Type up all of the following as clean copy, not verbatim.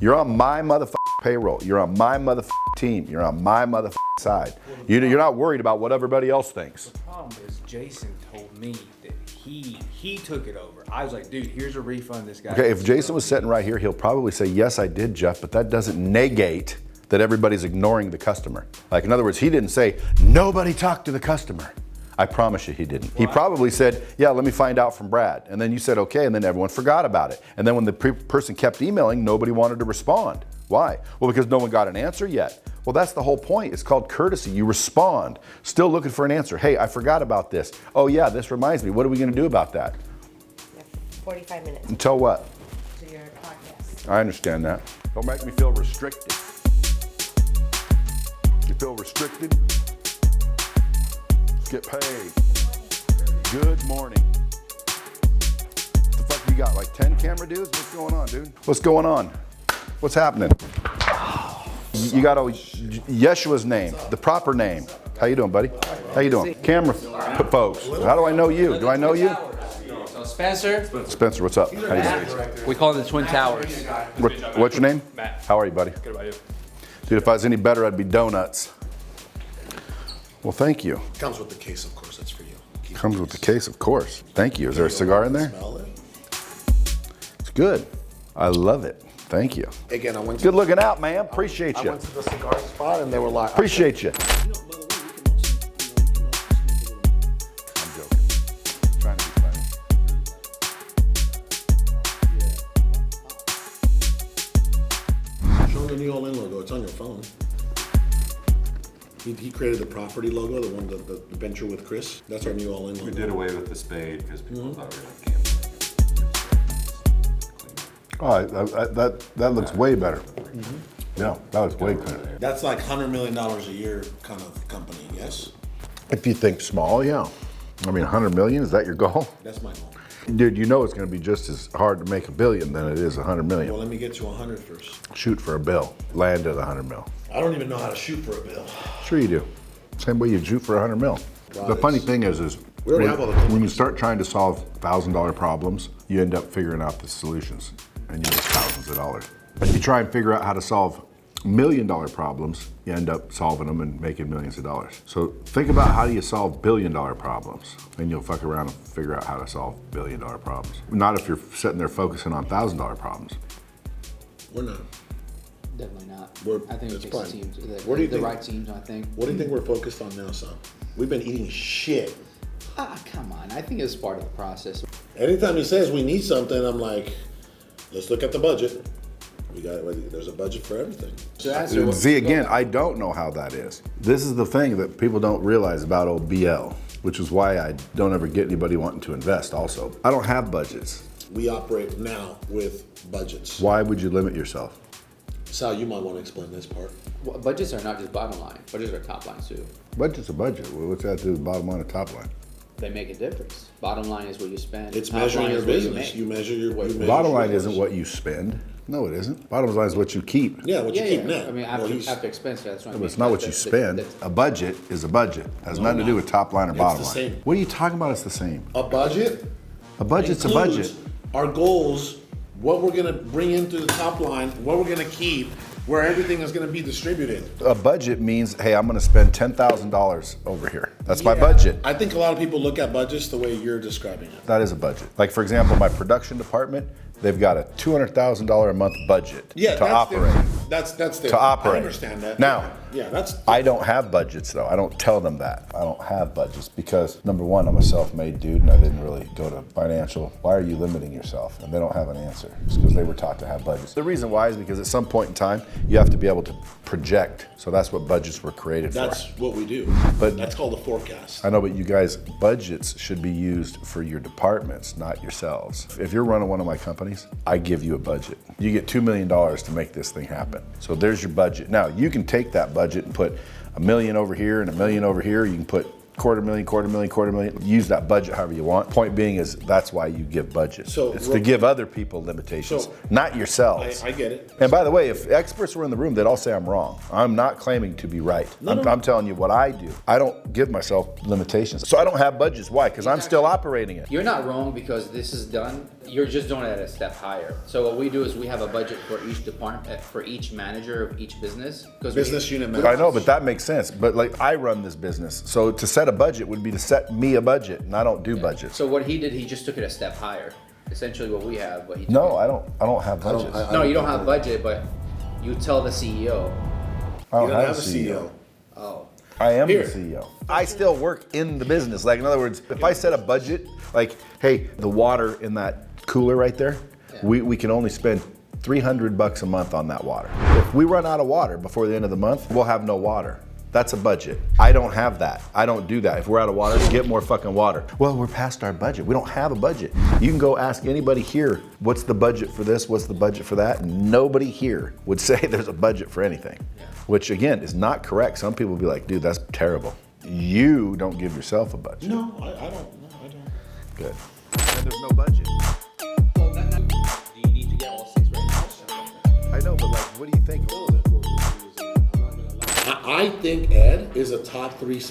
You're on my motherfucking payroll. You're on my motherfucking team. You're on my motherfucking side. You're not worried about what everybody else thinks. The problem is Jason told me that he took it over. I was like, dude, here's a refund this guy. Okay, if Jason was sitting right here, he'll probably say, yes, I did, Jeff, but that doesn't negate that everybody's ignoring the customer. Like, in other words, he didn't say, nobody talked to the customer. I promise you he didn't. He probably said, yeah, let me find out from Brad. And then you said, okay, and then everyone forgot about it. And then when the person kept emailing, nobody wanted to respond. Why? Well, because no one got an answer yet. Well, that's the whole point. It's called courtesy. You respond, still looking for an answer. Hey, I forgot about this. Oh yeah, this reminds me. What are we gonna do about that? 45 minutes. Until what? To your podcast. I understand that. Don't make me feel restricted. You feel restricted? Get paid. Good morning. What the fuck you got, like 10 camera dudes? What's going on, dude? What's going on? What's happening? You got Yeshua's name, the proper name. How you doing, buddy? How you doing? Camera folks. How do I know you? Do I know you? So Spencer. Spencer, what's up? How you doing? We call them the Twin Towers. What's your name? Matt. How are you, buddy? Good about you? Dude, if I was any better, I'd be donuts. Well, thank you. Comes with the case, of course. That's for you. Comes with the case, of course. Thank you. Is there a cigar in there? Smell it. It's good. I love it. Thank you. Again, I went to Good looking out, man. Appreciate I you. went to the cigar spot and they were like, Appreciate you. I'm joking. Trying to be funny. show them the New All-In logo. It's on your phone. He created the property logo, the one, the venture with Chris. That's our New All-In logo. We did away with the spade because people thought we were gambling. Oh, that looks way better. Yeah, that looks way better. That's like $100 million a year kind of company, yes? If you think small, yeah. I mean, 100 million, is that your goal? That's my goal. Dude, you know it's going to be just as hard to make $1 billion than it is 100 Well, million. let me get to 100 first. Shoot for a bill. Land at 100 mil. I don't even know how to shoot for a bill. Sure you do. Same way you shoot for 100 mil. The funny thing is We already have all the companies. when you start trying to solve $1,000 problems, you end up figuring out the solutions, and you lose thousands of dollars. If you try and figure out how to solve $1 million problems, you end up solving them and making millions of dollars. So think about how do you solve $1 billion problems, and you'll fuck around and figure out how to solve $1 billion problems. Not if you're sitting there focusing on $1,000 problems. We're not. Definitely not. I think That's it takes fine. teams. What do you The think? right teams, I think. What do you think we're focused on now, son? We've been eating shit. Come on. I think it's part of the process. Anytime he says we need something, I'm like, let's look at the budget. There's a budget for everything. So answer what- See, again, I don't know how that is. This is the thing that people don't realize about OBL, which is why I don't ever get anybody wanting to invest also. I don't have budgets. We operate now with budgets. Why would you limit yourself? Sal, you might want to explain this part. Well, budgets are not just bottom line. Budgets are top line too. Budget's a budget. What's that to do with the bottom line and top line? They make a difference. Bottom line is what you spend. It's Top measuring line your is what business. You You make. measure your. Bottom line isn't what you spend. No, it isn't. Bottom line is what you keep. Yeah, what you keep net. I mean, Well, after expense, that's what I But mean. it's not what you spend. A budget is a budget. It has nothing to do with top line or bottom the line. same. What are you talking about? It's the same. A budget. A budget's a includes budget. Our goals, what we're gonna bring into the top line, what we're gonna keep, where everything is gonna be distributed. A budget means, hey, I'm going to spend $10,000 over here. That's my Yeah. budget. I think a lot of people look at budgets the way you're describing it. That is a budget. Like, for example, my production department, they've got a $200,000 a month budget Yeah, to that's operate. different. That's different. To operate. I understand that. Now, yeah, that's. I don't have budgets though. I don't tell them that. I don't have budgets because number one, I'm a self-made dude and I didn't really go to financial. Why are you limiting yourself? And they don't have an answer. It's because they were taught to have budgets. The reason why is because at some point in time, you have to be able to project. So that's what budgets were created That's for. what we do. But- that's called a forecast. I know, but you guys, budgets should be used for your departments, not yourselves. If you're running one of my companies, I give you a budget. You get $2 million to make this thing happen. So there's your budget. Now, you can take that budget and put $1 million over here and $1 million over here. You can put $250,000, use that budget however you want. Point being is that's why you give budgets. So it's to give other people limitations, So- not yourselves. I get it. And by the way, if experts were in the room, they'd all say I'm wrong. I'm not claiming to be right. I'm telling you what I do. I don't give myself limitations. So I don't have budgets. Why? Because I'm still operating it. You're not wrong because this is done You're just doing it at a step higher. So what we do is we have a budget for each department, for each manager of each business. Business unit I manager. know, but that makes sense. But like, I run this business, so to set a budget would be to set me a budget, and I don't do budgets. So what he did, he just took it a step higher. Essentially what we have, but he took No, it. I don't have budgets. No, you don't have budget, but you tell the CEO. I You don't have a CEO. Oh. I am Here. the CEO. I still work in the business. Like, in other words, if I set a budget, like, hey, the water in that cooler right there, we can only spend $300 a month on that water. If we run out of water before the end of the month, we'll have no water. That's a budget. I don't have that. I don't do that. If we're out of water, get more fucking water. Well, we're past our budget. We don't have a budget. You can go ask anybody here, what's the budget for this? What's the budget for that? And nobody here would say there's a budget for anything, which again is not correct. Some people will be like, dude, that's terrible. You don't give yourself a budget. No, I don't. No, I don't. Good. And there's no budget. Well, do you need to get all 6 right now? I know, but like, what do you think? I think Ed is a top 3.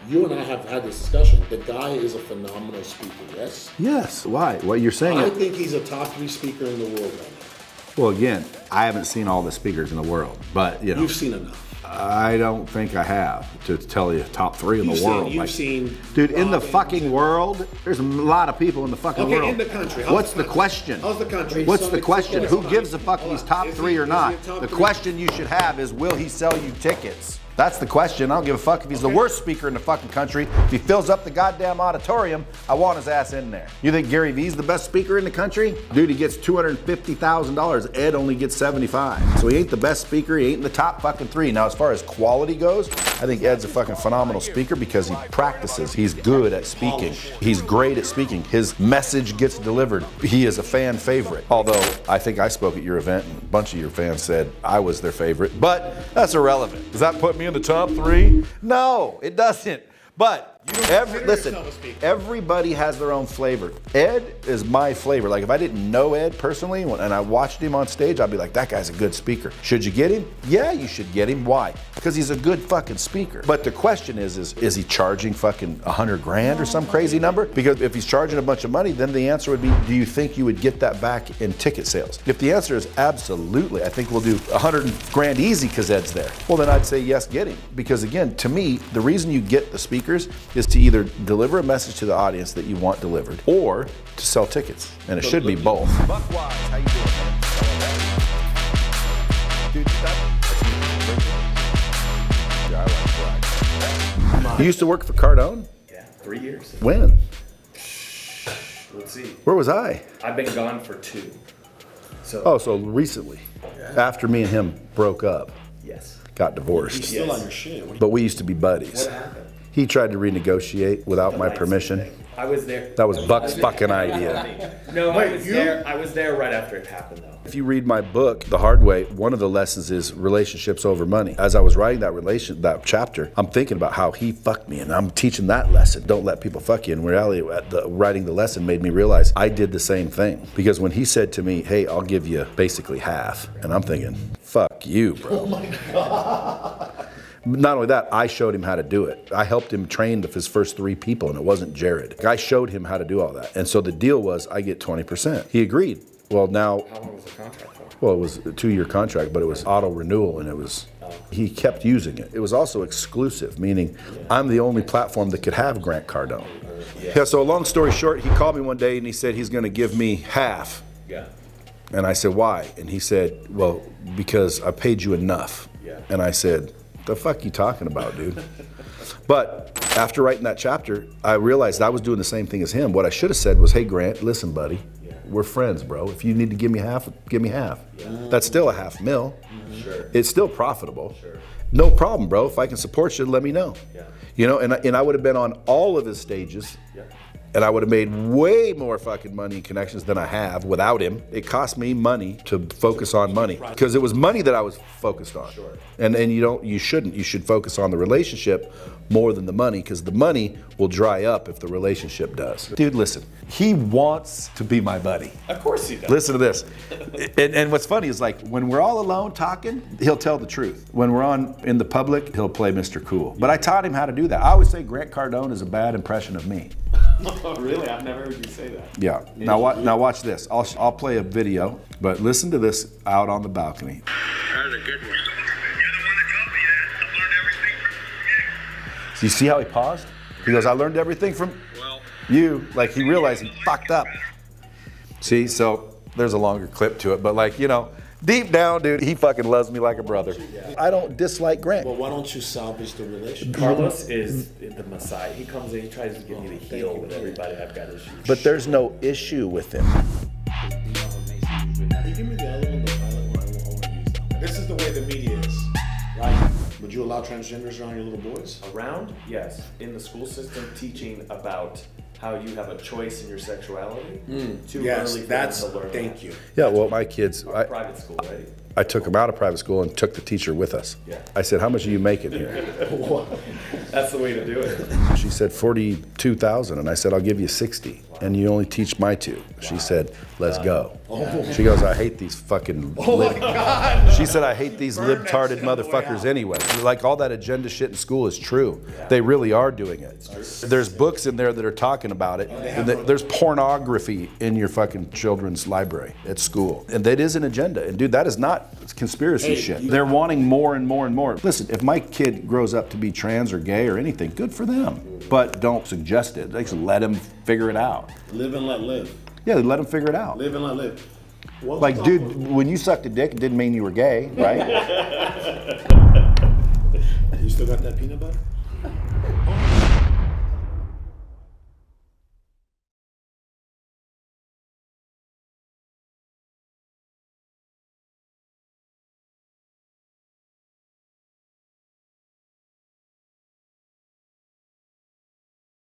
You and I have had this discussion. The guy is a phenomenal speaker. Yes. Yes. Why? What you're saying? I think he's a top 3 speaker in the world right now. Well, again, I haven't seen all the speakers in the world, but you know, You've seen enough. I don't think I have to tell you top 3 in the world. You've seen. Dude, in the Robbins. fucking world, there's a lot of people in the fucking Okay, world. in the country. How's What's the the country? question? How's the country? What's So the it's- question? it's Who fine. gives a fuck if he's top Is 3 he- or is not? he a top The 3? question you should have is, will he sell you tickets? That's the question. I don't give a fuck if he's the worst speaker in the fucking country. If he fills up the goddamn auditorium, I want his ass in there. You think Gary Vee's the best speaker in the country? Dude, he gets $250,000. Ed only gets 75. So he ain't the best speaker. He ain't in the top fucking 3. Now, as far as quality goes, I think Ed's a fucking phenomenal speaker because he practices. He's good at speaking. He's great at speaking. His message gets delivered. He is a fan favorite. Although I think I spoke at your event and a bunch of your fans said I was their favorite. But that's irrelevant. Does that put me in the top 3? No, it doesn't. But listen, everybody has their own flavor. Ed is my flavor. Like, if I didn't know Ed personally and I watched him on stage, I'd be like, that guy's a good speaker. Should you get him? Yeah, you should get him. Why? Because he's a good fucking speaker. But the question is he charging fucking $100,000 or some crazy number? Because if he's charging a bunch of money, then the answer would be, do you think you would get that back in ticket sales? If the answer is absolutely, I think we'll do $100,000 easy because Ed's there. Well, then I'd say yes, get him. Because again, to me, the reason you get the speakers is to either deliver a message to the audience that you want delivered or to sell tickets. And it should be both. Buck Wise, how you doing, man? Dude, yeah, I like Wise. You used to work for Cardone? Yeah, 3 years. When? Let's see. Where was I? I've been gone for 2. So Oh, so recently. After me and him broke up, yes. got divorced. Still on your shit. But we used to be buddies. What happened? He tried to renegotiate without my permission. I was there. That was Buck's fucking idea. No, I was there. I was there right after it happened, though. If you read my book, The Hard Way, one of the lessons is relationships over money. As I was writing that chapter, I'm thinking about how he fucked me, and I'm teaching that lesson. Don't let people fuck you. In reality, writing the lesson made me realize I did the same thing. Because when he said to me, hey, I'll give you basically half, and I'm thinking, fuck you, bro. Oh my God. Not only that, I showed him how to do it. I helped him train his first 3 people, and it wasn't Jared. I showed him how to do all that. And so the deal was I get 20%. He agreed. Well, now, How long was the contract for? well, it was a 2-year contract, but it was auto renewal, and he kept using it. It was also exclusive, meaning I'm the only platform that could have Grant Cardone. Yeah, so long story short, he called me one day and he said he's gonna give me half. Yeah. And I said, why? And he said, well, because I paid you enough. Yeah. And I said, the fuck you talking about, dude? But after writing that chapter, I realized I was doing the same thing as him. What I should have said was, hey, Grant, listen, buddy, we're friends, bro. If you need to give me half, give me half. That's still a $500,000. Sure. It's still profitable. Sure. No problem, bro. If I can support you, let me know. Yeah. You know, and I would have been on all of his stages. Yeah. And I would have made way more fucking money in connections than I have without him. It cost me money to focus on money because it was money that I was focused on. Sure. And you shouldn't. You should focus on the relationship more than the money because the money will dry up if the relationship does. Dude, listen, he wants to be my buddy. Of course he does. Listen to this. And what's funny is like when we're all alone talking, he'll tell the truth. When we're in the public, he'll play Mr. Cool. But I taught him how to do that. I always say Grant Cardone is a bad impression of me. Really? I've never heard you say that. Yeah. Now watch this. I'll play a video, but listen to this out on the balcony. That was a good one. You're the one that told me that. I learned everything from you. So you see how he paused? He goes, I learned everything from you. Like he realized he fucked up. See, so there's a longer clip to it, but like, you know, deep down, dude, he fucking loves me like a brother. I don't dislike Grant. Well, why don't you salvage the relationship? Carlos is the Messiah. He comes in, he tries to get me to heal with everybody I've got issues. But there's no issue with him. Can you give me the other one, the pilot one? I want to use that one. This is the way the media is, right? Would you allow transgenders around your little boys? Around, yes. In the school system, teaching about how you have a choice in your sexuality. Too Yes, early for that's, them to learn thank that. you. Yeah, well, my kids, Private school, right? I took them out of private school and took the teacher with us. Yeah. I said, how much are you making here? That's the way to do it. She said 42,000, and I said, I'll give you 60, and you only teach my two. She said, let's go. She goes, I hate these fucking She said, I hate these libtarded motherfuckers anyway. Like all that agenda shit in school is true. They really are doing it. There's books in there that are talking about it. And there's pornography in your fucking children's library at school. And that is an agenda. And dude, that is not conspiracy shit. They're wanting more and more and more. Listen, if my kid grows up to be trans or gay or anything, good for them. But don't suggest it. Like, let him figure it out. Live and let live. Yeah, let him figure it out. Live and let live. Like, dude, when you sucked a dick, it didn't mean you were gay, right? You still got that peanut butter?